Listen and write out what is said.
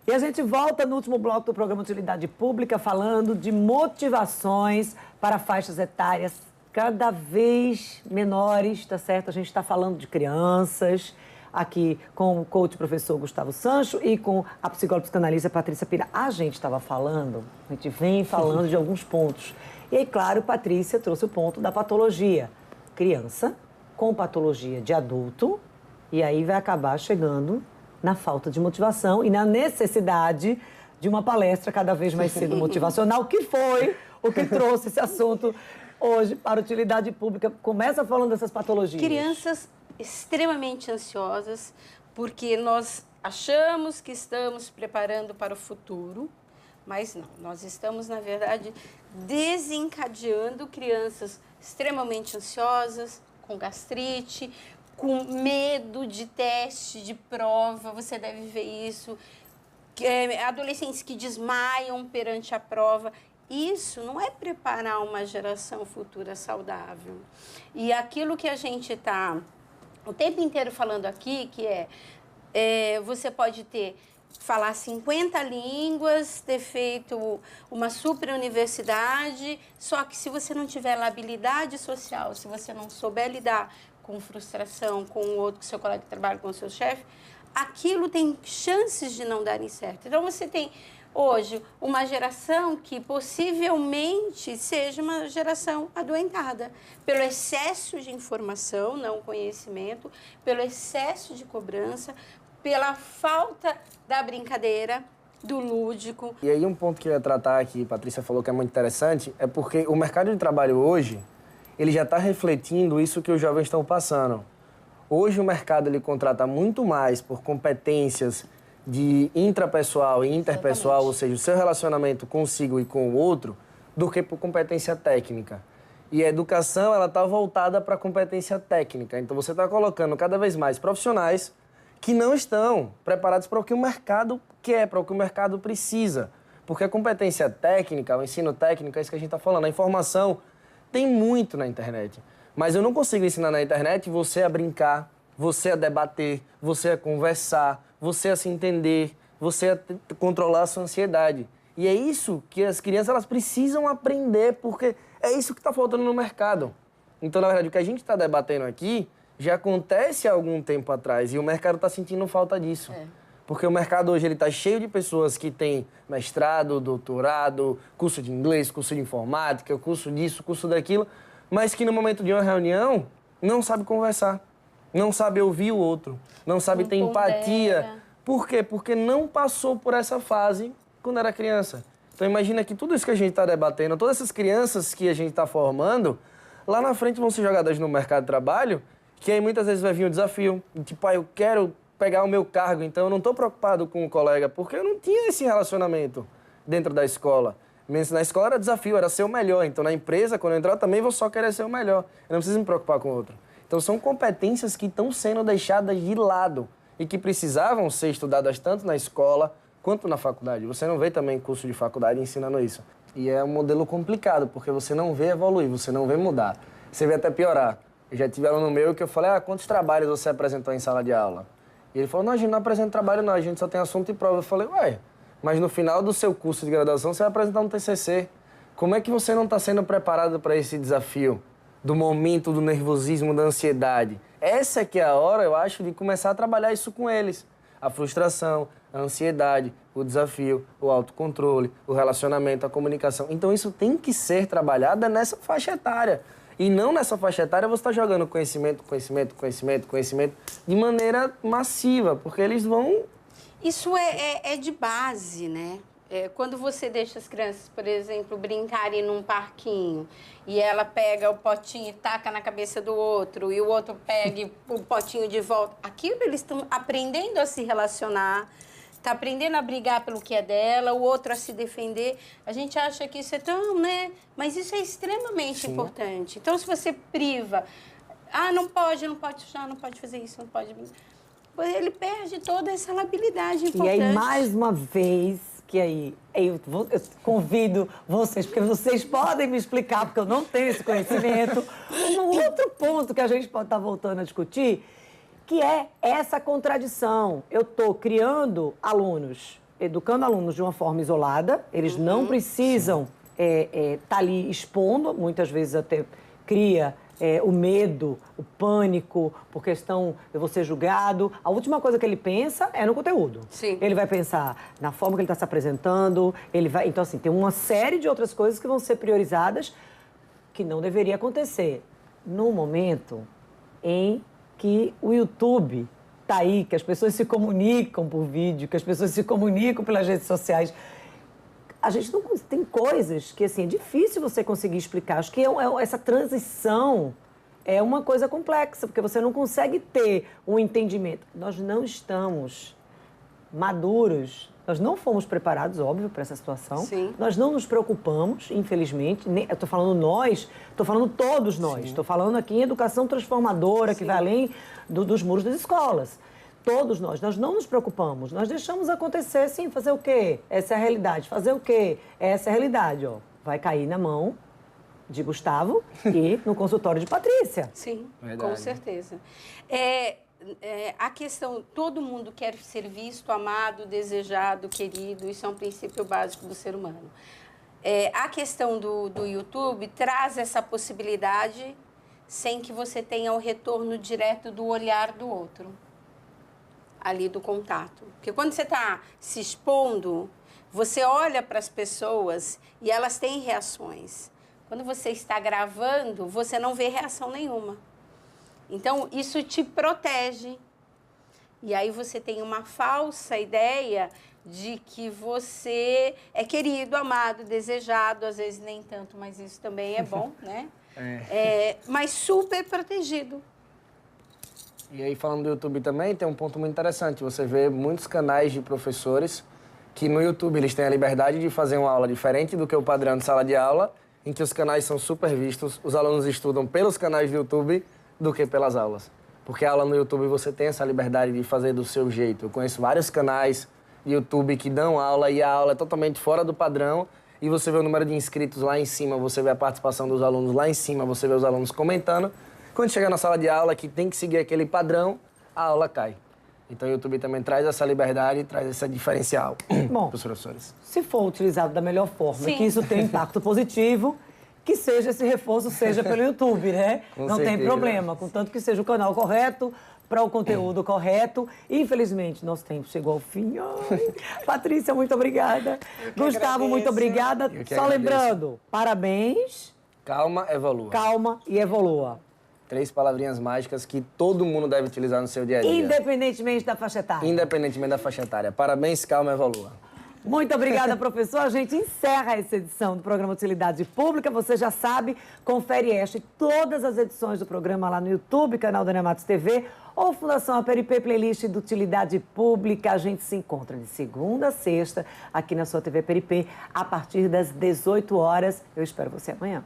E a gente volta no último bloco do programa Utilidade Pública falando de motivações para faixas etárias cada vez menores, tá certo? A gente está falando de crianças, aqui com o coach professor Gustavo Sancho e com a psicóloga psicanalista Patrícia Pira. A gente vem falando de alguns pontos. E aí, claro, Patrícia trouxe o ponto da patologia. Criança com patologia de adulto, e aí vai acabar chegando na falta de motivação e na necessidade de uma palestra cada vez mais cedo motivacional, que foi o que trouxe esse assunto hoje para a utilidade pública. Começa falando dessas patologias. Crianças extremamente ansiosas, porque nós achamos que estamos preparando para o futuro, mas não. Nós estamos, na verdade, desencadeando crianças extremamente ansiosas, com gastrite, com medo de teste, de prova, você deve ver isso. Adolescentes que desmaiam perante a prova. Isso não é preparar uma geração futura saudável. E aquilo que a gente está o tempo inteiro falando aqui, que você pode falar 50 línguas, ter feito uma super universidade, só que se você não tiver habilidade social, se você não souber lidar com frustração, com o outro, com seu colega de trabalho, com o seu chefe, aquilo tem chances de não darem certo. Então, você tem, hoje, uma geração que possivelmente seja uma geração adoentada pelo excesso de informação, não conhecimento, pelo excesso de cobrança, pela falta da brincadeira, do lúdico. E aí um ponto que eu ia tratar aqui, Patrícia falou que é muito interessante, é porque o mercado de trabalho hoje, ele já está refletindo isso que os jovens estão passando. Hoje o mercado ele contrata muito mais por competências de intrapessoal e interpessoal, exatamente, ou seja, o seu relacionamento consigo e com o outro, do que por competência técnica. E a educação, ela está voltada para a competência técnica. Então você está colocando cada vez mais profissionais que não estão preparados para o que o mercado quer, para o que o mercado precisa. Porque a competência técnica, o ensino técnico, é isso que a gente está falando, a informação tem muito na internet. Mas eu não consigo ensinar na internet você a brincar, você a debater, você a conversar, você a se entender, você a controlar a sua ansiedade. E é isso que as crianças elas precisam aprender, porque é isso que está faltando no mercado. Então, na verdade, o que a gente está debatendo aqui já acontece há algum tempo atrás e o mercado está sentindo falta disso. Porque o mercado hoje está cheio de pessoas que têm mestrado, doutorado, curso de inglês, curso de informática, curso disso, curso daquilo, mas que no momento de uma reunião não sabe conversar, não sabe ouvir o outro, não sabe ter empatia. Por quê? Porque não passou por essa fase quando era criança. Então imagina que tudo isso que a gente está debatendo, todas essas crianças que a gente está formando, lá na frente vão ser jogadas no mercado de trabalho, que aí muitas vezes vai vir um desafio, tipo, eu quero pegar o meu cargo, então eu não estou preocupado com o colega, porque eu não tinha esse relacionamento dentro da escola. Na escola era desafio, era ser o melhor, então na empresa, quando eu entrar, eu também vou só querer ser o melhor. Eu não preciso me preocupar com o outro. Então são competências que estão sendo deixadas de lado e que precisavam ser estudadas tanto na escola quanto na faculdade. Você não vê também curso de faculdade ensinando isso. E é um modelo complicado, porque você não vê evoluir, você não vê mudar. Você vê até piorar. Eu já tive aluno meu que eu falei, quantos trabalhos você apresentou em sala de aula? E ele falou, não, a gente não apresenta trabalho não, a gente só tem assunto e prova. Eu falei, mas no final do seu curso de graduação você vai apresentar um TCC. Como é que você não está sendo preparado para esse desafio? Do momento, do nervosismo, da ansiedade. Essa que é a hora, eu acho, de começar a trabalhar isso com eles. A frustração, a ansiedade, o desafio, o autocontrole, o relacionamento, a comunicação. Então isso tem que ser trabalhado nessa faixa etária. E não nessa faixa etária você está jogando conhecimento de maneira massiva, porque eles vão... Isso é de base, né? Quando você deixa as crianças, por exemplo, brincarem num parquinho e ela pega o potinho e taca na cabeça do outro e o outro pega o potinho de volta, aquilo eles estão aprendendo a se relacionar, está aprendendo a brigar pelo que é dela, o outro a se defender. A gente acha que isso é tão, né? Mas isso é extremamente importante. Então, se você priva, não pode sujar, não pode fazer isso, não pode... Ele perde toda essa habilidade importante. E aí, mais uma vez, que aí eu convido vocês, porque vocês podem me explicar, porque eu não tenho esse conhecimento. Um outro ponto que a gente pode estar voltando a discutir, que é essa contradição. Eu estou criando alunos educando alunos de uma forma isolada, eles não precisam estar ali expondo, muitas vezes até cria o medo, o pânico, por questão de você ser julgado. A última coisa que ele pensa é no conteúdo. Sim. Ele vai pensar na forma que ele está se apresentando, ele vai... Então, assim, tem uma série de outras coisas que vão ser priorizadas que não deveria acontecer no momento em que o YouTube está aí, que as pessoas se comunicam por vídeo, que as pessoas se comunicam pelas redes sociais. A gente não tem coisas que, assim, é difícil você conseguir explicar. Acho que essa transição é uma coisa complexa, porque você não consegue ter um entendimento. Nós não estamos maduros, nós não fomos preparados, óbvio, para essa situação. Sim. Nós não nos preocupamos, infelizmente. Eu estou falando nós, estou falando todos nós. Estou falando aqui em educação transformadora, que vai além dos muros das escolas. Todos nós não nos preocupamos, nós deixamos acontecer, sim, fazer o quê? Essa é a realidade. Fazer o quê? Essa é a realidade, ó. Vai cair na mão de Gustavo e no consultório de Patrícia. Sim, Verdade. com certeza. A questão, todo mundo quer ser visto, amado, desejado, querido, isso é um princípio básico do ser humano. A questão do YouTube traz essa possibilidade sem que você tenha o retorno direto do olhar do outro. Ali do contato. Porque quando você está se expondo, você olha para as pessoas e elas têm reações. Quando você está gravando, você não vê reação nenhuma. Então, isso te protege. E aí você tem uma falsa ideia de que você é querido, amado, desejado, às vezes nem tanto, mas isso também é bom, né? Mas super protegido. E aí, falando do YouTube também, tem um ponto muito interessante. Você vê muitos canais de professores que no YouTube eles têm a liberdade de fazer uma aula diferente do que o padrão de sala de aula, em que os canais são super vistos, os alunos estudam pelos canais do YouTube do que pelas aulas. Porque a aula no YouTube você tem essa liberdade de fazer do seu jeito. Eu conheço vários canais de YouTube que dão aula e a aula é totalmente fora do padrão e você vê o número de inscritos lá em cima, você vê a participação dos alunos lá em cima, você vê os alunos comentando. Quando chega na sala de aula, que tem que seguir aquele padrão, a aula cai. Então, o YouTube também traz essa liberdade, traz esse diferencial para os professores. Se for utilizado da melhor forma, Sim. que isso tenha impacto positivo, que seja esse reforço, seja pelo YouTube, né? Não tem problema, contanto que seja o canal correto, para o conteúdo correto. Infelizmente, nosso tempo chegou ao fim. Ai, Patrícia, muito obrigada. Gustavo, agradeço. muito obrigada. Só agradeço. lembrando, parabéns, Calma, evolua. calma e evolua. 3 palavrinhas mágicas que todo mundo deve utilizar no seu dia a dia. Independentemente da faixa etária. Independentemente da faixa etária. Parabéns, calma, evolua. Muito obrigada, professor. A gente encerra essa edição do programa Utilidade Pública. Você já sabe, confere esta e todas as edições do programa lá no YouTube, canal da Matos TV, ou Fundação Aperipê, playlist de Utilidade Pública. A gente se encontra de segunda a sexta aqui na sua TV Peripê, a partir das 18 horas. Eu espero você amanhã.